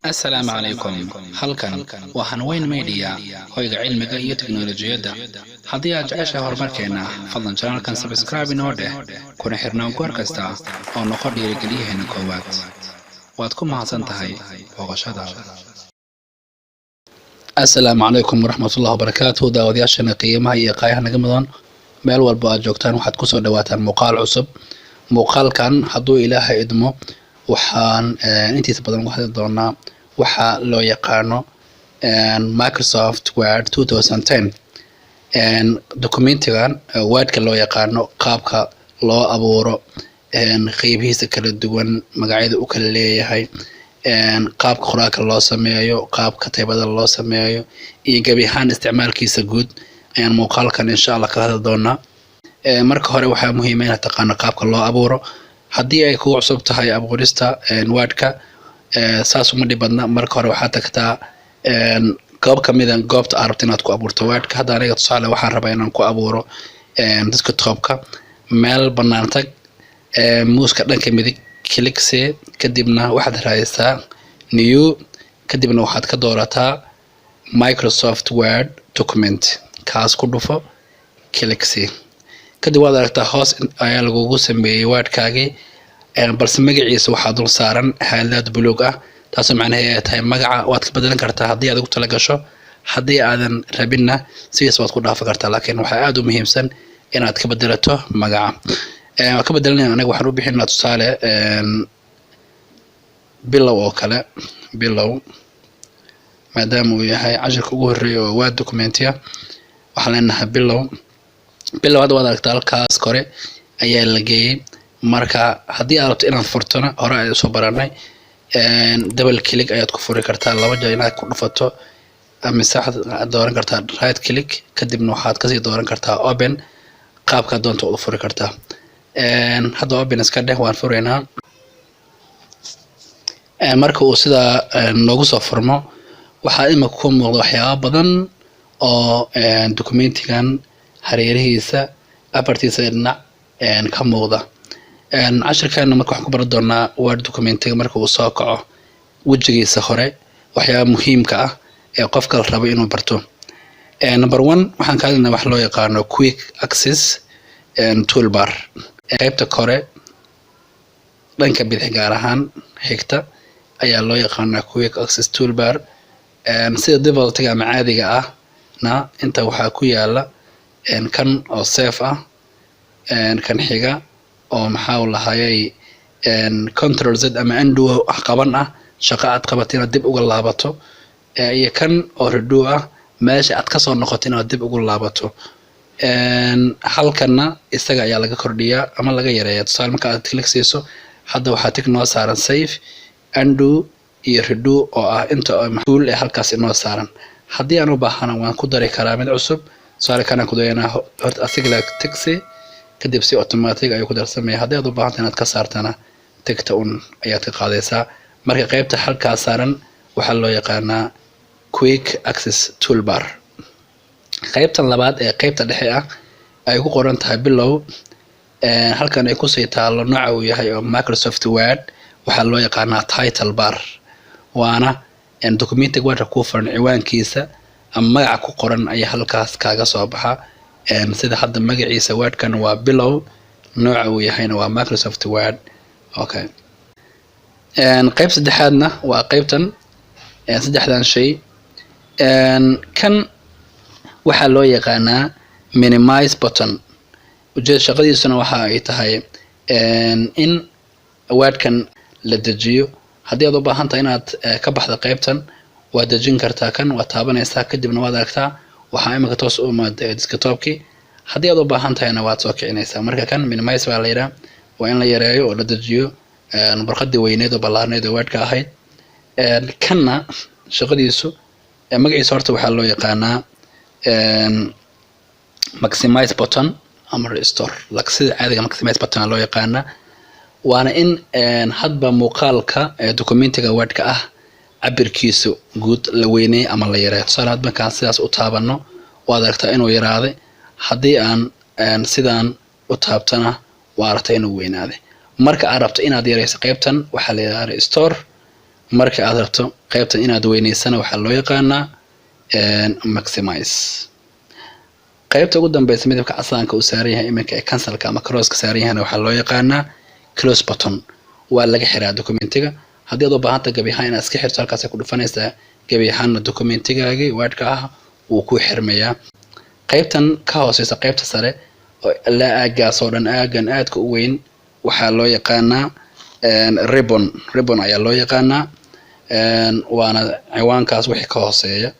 السلام عليكم halkan waa Hanweyn Media hoyga cilmiga iyo tiknoolajiyada haddii aad jeceshahay horumarkeena fadlan channelkan subscribe inoo dheh kuna xirnaan goor kasta oo noqo dhiirigeliyaheena koowaad waad ku mahadsan tahay booqashadaada assalaamu calaykum waraxmatullaahi wabarakaatuh daawadayaashana qiimaha iyo qaayaha naga mudan meel walba aad joogtaan waxaad kusoo dhawaataan muuqaal cusub muuqaalkan hadduu ilaahay idmo waxaan intiisa badan uga hadli doonaa waxa loo yaqaano Microsoft Word 2010 documentigan Wordka loo yaqaano qaabka loo abuuro qeybihiisa kala duwan magacyada uu kala leeyahay qaabka qoraalka loo sameeyo qaabka taybada loo sameeyo iyo gabi ahaan isticmaalkiisa guud ayaan muuqaalkan insha Allah ka hadli doonaa marka hore waxaa muhiim ah inaad taqaano qaabka loo abuuro haddii ay kugu cusub tahay abuurista Wordka saas uma dhibadna marka hore waxaad tagtaa goob kamid ah goobta aad rabto inaad ku abuurto Wordka hadda aniga tusaale waxaan rabaa inaan ku abuuro desktopka meel bannaan tag muuska dhanka midig clickse kadibna waxaad raadaysaa new kadibna waxaad ka doorataa Microsoft Word document kaas ku dhufo clickse kadib waad aragtaa hoos ayaa lagugu sameeyay Wordkaagii balse magaciisa waxaa dul saaran xaalad buluug ah taasoo macnaheedu ay tahay magaca waad ka bedelan kartaa haddii aad ugu tala gasho haddii aadan rabinna sidaas waad ku dhaafi kartaa laakiin waxaa aad u muhiimsan inaad ka bedelato magaca waan ka bedelanayna aniga waxaan u bixinaa tusaale bilow oo kale bilow maadaama uu yahay cashirka ugu horreeya oo Word documentiga waxaan leenahay bilow hadda waad aragtaa halkaas kore ayaa la geeyay marka haddii aad rabto inaad furtona hore ay soo baranay double click ayaad ku furi kartaa laba jeer inaad ku dhufato ama saxad dooran kartaa right click kadibna waxaad kasii dooran kartaa open qaabka doonto u furi kartaa hadda open iska dheh waan fureynaa marka uu sida noogu soo furmo waxaa imika ku muuqda waxyaabo badan oo documentigan hareerihiisa afartiisa dhinac ka muuqda cashirkaana marka waxaan ku baran doonaa Word documentiga marka uu soo kaco wajigiisa hore waxyaabo muhiimka ah ee qofka la rabo inuu barto number 1 waxaan ka hadlaynaa wax loo yaqaano quick access toolbar qaybta kore dhanka bidix gaar ahaan xigta ayaa loo yaqaanaa quick access toolbar sida defaultiga ama caadiga ah na inta waxaa ku yaala kan oo safe ah kan xiga oo maxaa uu lahayay control z ama undo qaban ah shaqo aad qabato inaad dib uga laabato iyo kan oo redo ah meesha aad ka soo noqoto inaad dib ugu laabato halkana isaga ayaa laga kordhiyaa ama laga yareeyaa tusaale marka aad click siiso hadda waxaa tig noo saaran save undo iyo redo oo ah inta tool ee halkaas inoo saaran haddii aan u baahana waan ku dari karaa mid cusub tusaale kana ku dayanaa horta asiga la tagsi kadib si automatic ayuu ku darsamay haddii aad u baahantahay inaad ka saartana tagta ayaad ka qaadaysaa marka qaybta halkaas saaran waxaa loo yaqaanaa quick access toolbar qaybtan labaad ee qaybta dhexe ah ay ku qoran tahay bilow halkan ay ku sii taalo nooca uu yahay oo Microsoft Word waxaa loo yaqaanaa title bar waana documentiga Wordka ku furan ciwaankiisa ama magaca ku qoran ayaa halkaas kaaga soo baxa sida hadda magaciisa Wordkan waa bilow nooca uu yahayna waa Microsoft Word okay qayb saddexaadna waa qaybtan saddexdan shay kan waxaa loo yaqaanaa minimize button ujeed shaqadiisuna waxa ay tahay in Wordkan la dejiyo haddii aad u baahan tahay inaad ka baxdo qaybtan waad dejin kartaa kan waad taabanaysaa kadibna waad aragtaa waxaa imika toos u imaada desktopkii haddii aad u baahan tahayna waad soo kicinaysaa marka kan minimize baa la yidhaha waa in la yareeyo oo la dejiyo barqadii weyneed oo ballaarneed oo Wordka ahayd kanna shaqadiisu magaciisa horta waxaa loo yaqaanaa maximize button ama restore sida caadiga maximize button loo yaqaanaa waana in hadba muuqaalka documentiga Wordka ah cabirkiisu guud la weyneeyo ama la yareeyo tusaale hadda markaan sidaas u taabano waad aragtaa inuu yaraaday haddii aan sidaan u taabtana waa aragtaa inuu weynaaday marka aad rabto inaad yareyso qaybtan waxaa la yiraahdaa restore marka aad rabto qaybtan inaad weynaysana waxaa loo yaqaanaa maximize. qaybta ugu dambaysa midabka casaanka uu saaran yahay iminka ee cancelka ama crosska saaran yahayna waxaa loo yaqaanaa close button. waa laga xiraa documentiga. haddii aad u baahanta gabi ahaan inaad iska xirto halkaas ku dhufanaysaa gabi ahaanna documentigaagii wordka ah wuu ku xirmayaa. qaybtan ka hooseysa qaybta sare oo la aagaas oo dhan aagan aadka u weyn waxaa loo yaqaanaa ribbon ayaa loo yaqaanaa. waana ciwaankaas wixii ka hooseeya.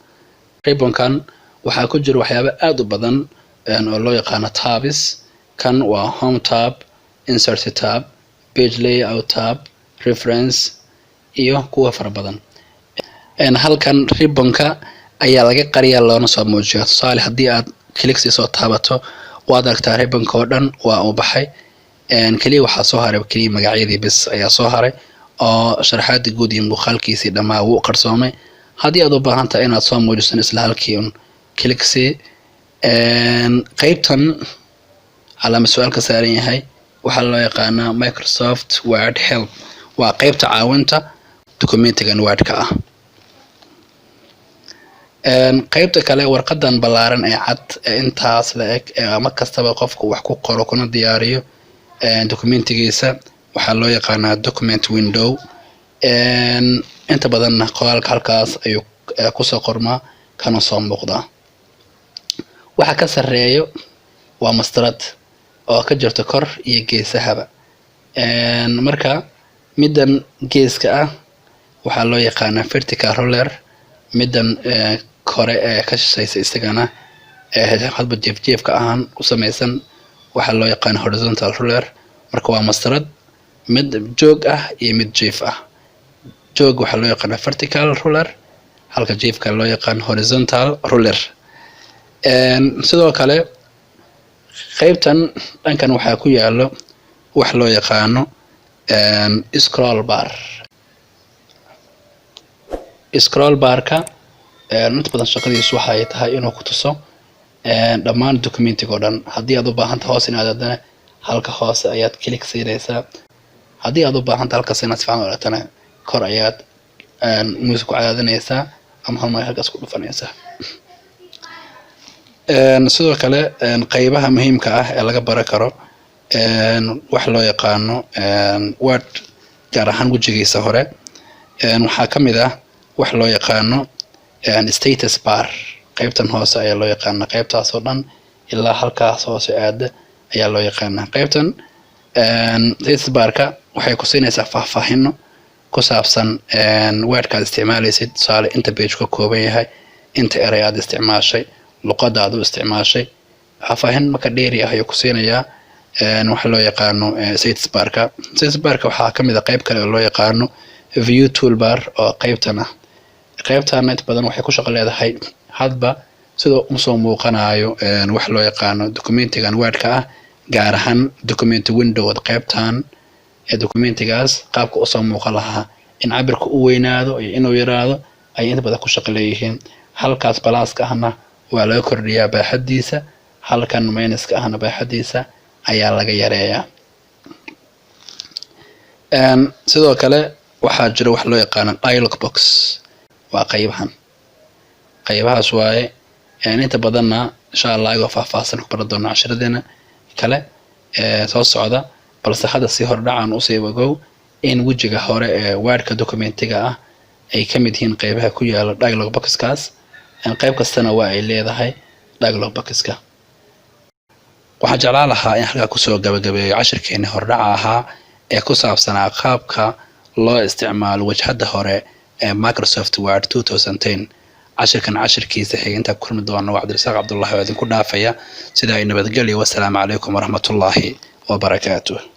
ribbonkan waxaa ku jira waxyaabo aad u badan oo loo yaqaano tabs. kan waa home tab, insert tab, page layout tab, reference iyo kuwa fara badan. halkan ribbonka ayaa laga qariyaa loona soo muujiyaa. tusaale haddii aad click soo taabato waad aragtaa ribbonka oo dhan waa u baxay. kaliya waxaa soo haray kaliya magacyadii bis ayaa soo haray oo sharaxaada guud iyo muuqaalkiisii dhammaa wuu qarsoomay. haddii aad u baahan tahay inaad soo muujisan isla halkii un click qaybtan calaamad su'aalka saaran yahay waxaa loo yaqaanaa Microsoft Word Help. waa qaybta caawinta documentigan wordka ah. qaybta kale warqadan ballaaran ee cad ee intaas la eg ama kastaba qofku wax ku qoro kuna diyaariyo documentigiisa waxaa loo yaqaanaa document window. inta badanna qoraalka halkaas ayuu kusoo qormaa kana soo muuqdaa. waxa ka sarreeyo waa mastarad oo ka jirta kor iyo geesahaba. marka middan geeska ah waxaa loo yaqaanaa vertical ruler. middan kore ee ka shaqeysa isagana hadba jeefjeefka ahaan u samaysan waxaa loo yaqaan horizontal ruler. marka waa mastarad mid joog ah iyo mid jiif ah. joog waxaa loo yaqaan vertical ruler halka jiifka loo yaqaan horizontal ruler. sidoo kale qaybtan dhankan waxaa ku yaalo wax loo yaqaano scroll bar. scroll barka inta badan shaqadiisu waxay tahay inuu ku tuso dhammaan documentiga oo dhan. haddii aad u baahantahay hoos inaad aadana halka hoose ayaad click siinaysaa. haddii aad u baahantahay halkaas inaad si fiican u aragtana kor ayaad muus ku cadaadinaysaa ama hal mar halkaas ku dhufanaysaa. sidoo kale qaybaha muhiimka ah ee laga baran karo wax loo yaqaano Word gaar ahaan wejigiisa hore waxaa ka mid ah wax loo yaqaano status bar. qaybtan hoose ayaa loo yaqaanaa. qaybtaas oo dhan ilaa halkaas hoose aada ayaa loo yaqaanaa. qaybtan status barka waxay ku siinaysaa faahfaahino ku saabsan wordka aad isticmaalaysid. tusaale inta page ka kooban yahay, inta eray aad isticmaashay, luqadda aad u isticmaashay. faahfaahin marka dheeri ah ayuu ku siinayaa waxa loo yaqaano status barka. status barka waxaa ka mid ah qayb kale oo loo yaqaano view toolbar oo qaybtan ah. qaybtana inta badan waxay ku shaqo leedahay hadba sidoo u soo muuqanayo wax loo yaqaano documentigan wordka ah gaar ahaan document window. qaybtan ee documentigaas qaabka u soo muuqan lahaa in cabirka u weynaado iyo inuu yaraado ay inta badan ku shaqo leeyihiin. halkaas balaaska ahna waa laga kordhiyaa baaxadiisa, halkan minuska ahna baaxadiisa ayaa laga yareeyaa. sidoo kale waxaa jira wax loo yaqaano dialog box. waa qaybahaas waaye inta badanna insha Allah ayagoo faahfaahsan ku baran doona cashiradeena kale soo socda. balse hadda si hordhacaan usii wagow in wejiga hore ee wordka documentiga ah ay ka mid yihiin qaybaha ku yaala dialog boxkaas. qayb kastana waa ay leedahay dialog boxka. waxaan jeclaan lahaa in halkaa kusoo gabagabeeyo cashirkeeni hordhaca ahaa ee ku saabsanaa qaabka loo isticmaalo wajhada hore ee Microsoft Word 2010. cashirkan cashirkiisa xigay inta kulmi doona waa Cabdirasaaq Cabdullaahi oo idinku dhaafaya. sidaa ay nabadgelyo. wassalaamu calaykum waraxmatullaahi wabarakaatuh.